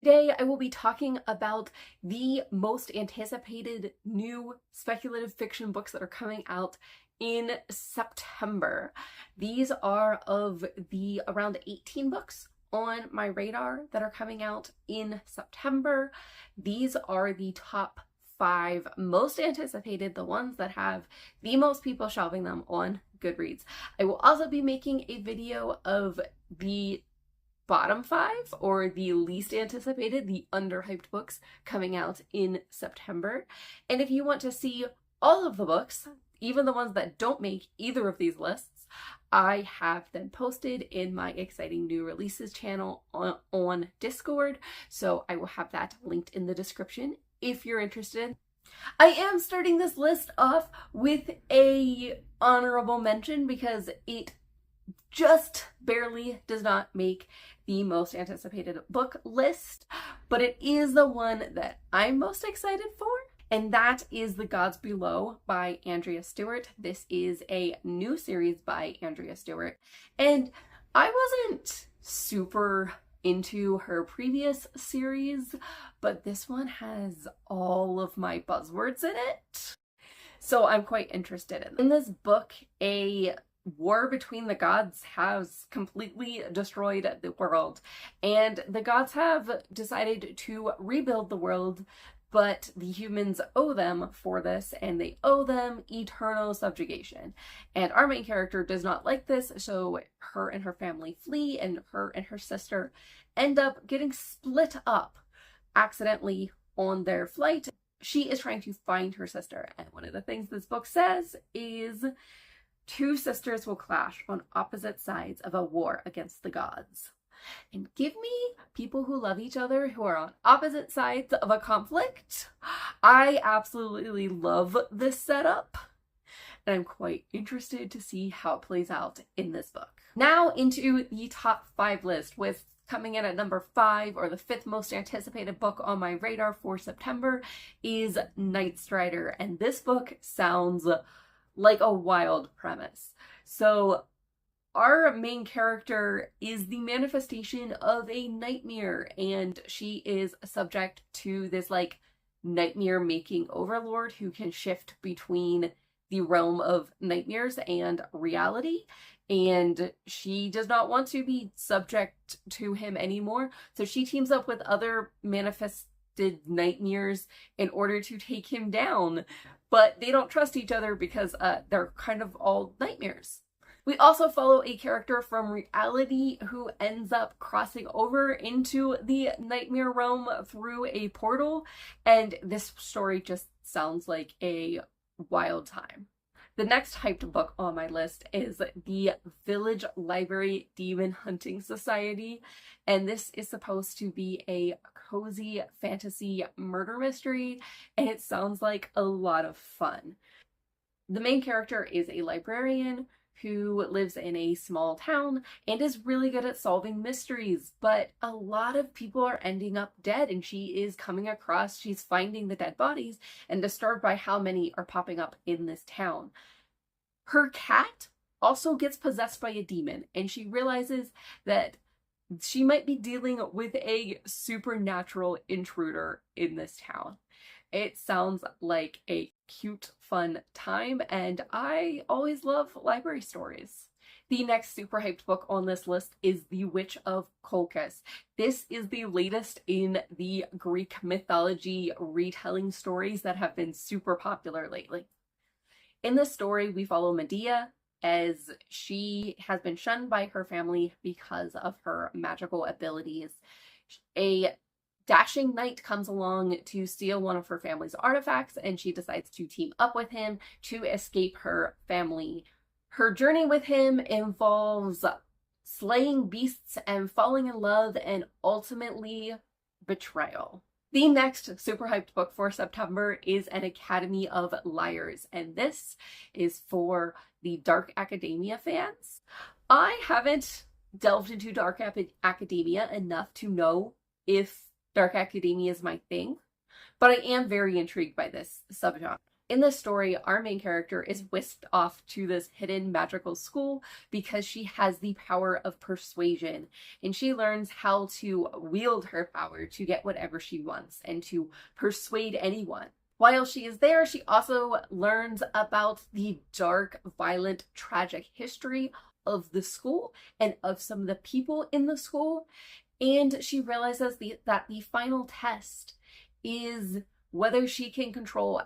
Today, I will be talking about the most anticipated new speculative fiction books that are coming out in September. These are of the around 18 books on my radar that are coming out in September. These are the top 5 most anticipated, the ones that have the most people shelving them on Goodreads. I will also be making a video of the bottom 5 or the least anticipated, the underhyped books coming out in September. And if you want to see all of the books, even the ones that don't make either of these lists, I have them posted in my exciting new releases channel on Discord. So I will have that linked in the description if you're interested. I am starting this list off with a honorable mention because it just barely does not make the most anticipated book list, but it is the one that I'm most excited for, and that is The Gods Below by Andrea Stewart. This is a new series by Andrea Stewart, and I wasn't super into her previous series, but this one has all of my buzzwords in it, so I'm quite interested in it. In this book, a war between the gods has completely destroyed the world, and the gods have decided to rebuild the world, but the humans owe them for this, and they owe them eternal subjugation. And our main character does not like this, so her and her family flee, and her and her sister end up getting split up accidentally on their flight. She is trying to find her sister, and one of the things this book says is two sisters will clash on opposite sides of a war against the gods. And give me people who love each other who are on opposite sides of a conflict. I absolutely love this setup, and I'm quite interested to see how it plays out in this book. Now into the top 5 list, with coming in at number 5, or the 5th most anticipated book on my radar for September, is Nightstrider, and this book sounds like a wild premise. So our main character is the manifestation of a nightmare, and she is subject to this like nightmare making overlord who can shift between the realm of nightmares and reality, and she does not want to be subject to him anymore, so she teams up with other manifested nightmares in order to take him down. But they don't trust each other because they're kind of all nightmares. We also follow a character from reality who ends up crossing over into the nightmare realm through a portal, and this story just sounds like a wild time. The next hyped book on my list is The Village Library Demon Hunting Society, and this is supposed to be a cozy fantasy murder mystery, and it sounds like a lot of fun. The main character is a librarian who lives in a small town and is really good at solving mysteries, but a lot of people are ending up dead, and she's finding the dead bodies and disturbed by how many are popping up in this town. Her cat also gets possessed by a demon, and she realizes that she might be dealing with a supernatural intruder in this town. It sounds like a cute, fun time, and I always love library stories. The next super hyped book on this list is The Witch of Colchis. This is the latest in the Greek mythology retelling stories that have been super popular lately. In this story, we follow Medea as she has been shunned by her family because of her magical abilities. A dashing knight comes along to steal one of her family's artifacts, and she decides to team up with him to escape her family. Her journey with him involves slaying beasts and falling in love, and ultimately betrayal. The next super hyped book for September is An Academy of Liars, and this is for the Dark Academia fans. I haven't delved into Dark Academia enough to know if Dark Academia is my thing, but I am very intrigued by this subgenre. In this story, our main character is whisked off to this hidden magical school because she has the power of persuasion, and she learns how to wield her power to get whatever she wants and to persuade anyone. While she is there, she also learns about the dark, violent, tragic history of the school and of some of the people in the school, and she realizes that the final test is whether she can control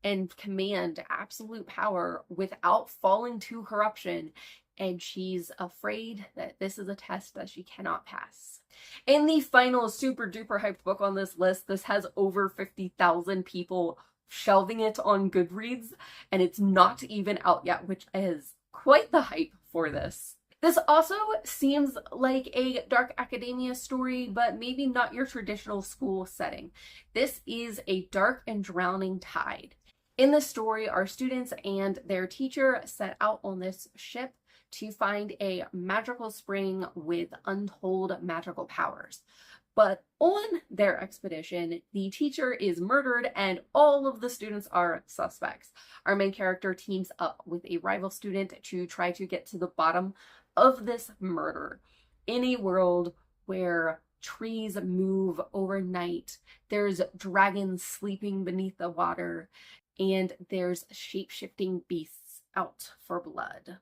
and command absolute power without falling to corruption, and she's afraid that this is a test that she cannot pass. In the final super duper hyped book on this list, this has over 50,000 people shelving it on Goodreads, and it's not even out yet, which is quite the hype for this. This also seems like a dark academia story, but maybe not your traditional school setting. This is a dark and drowning tide. In the story, our students and their teacher set out on this ship to find a magical spring with untold magical powers. But on their expedition, the teacher is murdered and all of the students are suspects. Our main character teams up with a rival student to try to get to the bottom of this murder in a world where trees move overnight, there's dragons sleeping beneath the water, and there's shape-shifting beasts out for blood.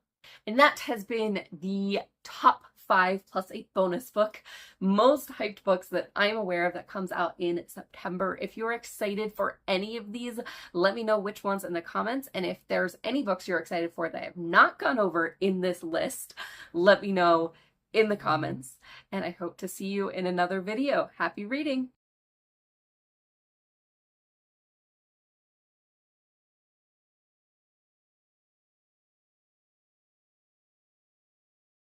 And that has been the top 5 plus a bonus book most hyped books that I'm aware of that comes out in September. If you're excited for any of these, let me know which ones in the comments, and if there's any books you're excited for that I have not gone over in this list, let me know in the comments, and I hope to see you in another video. Happy reading!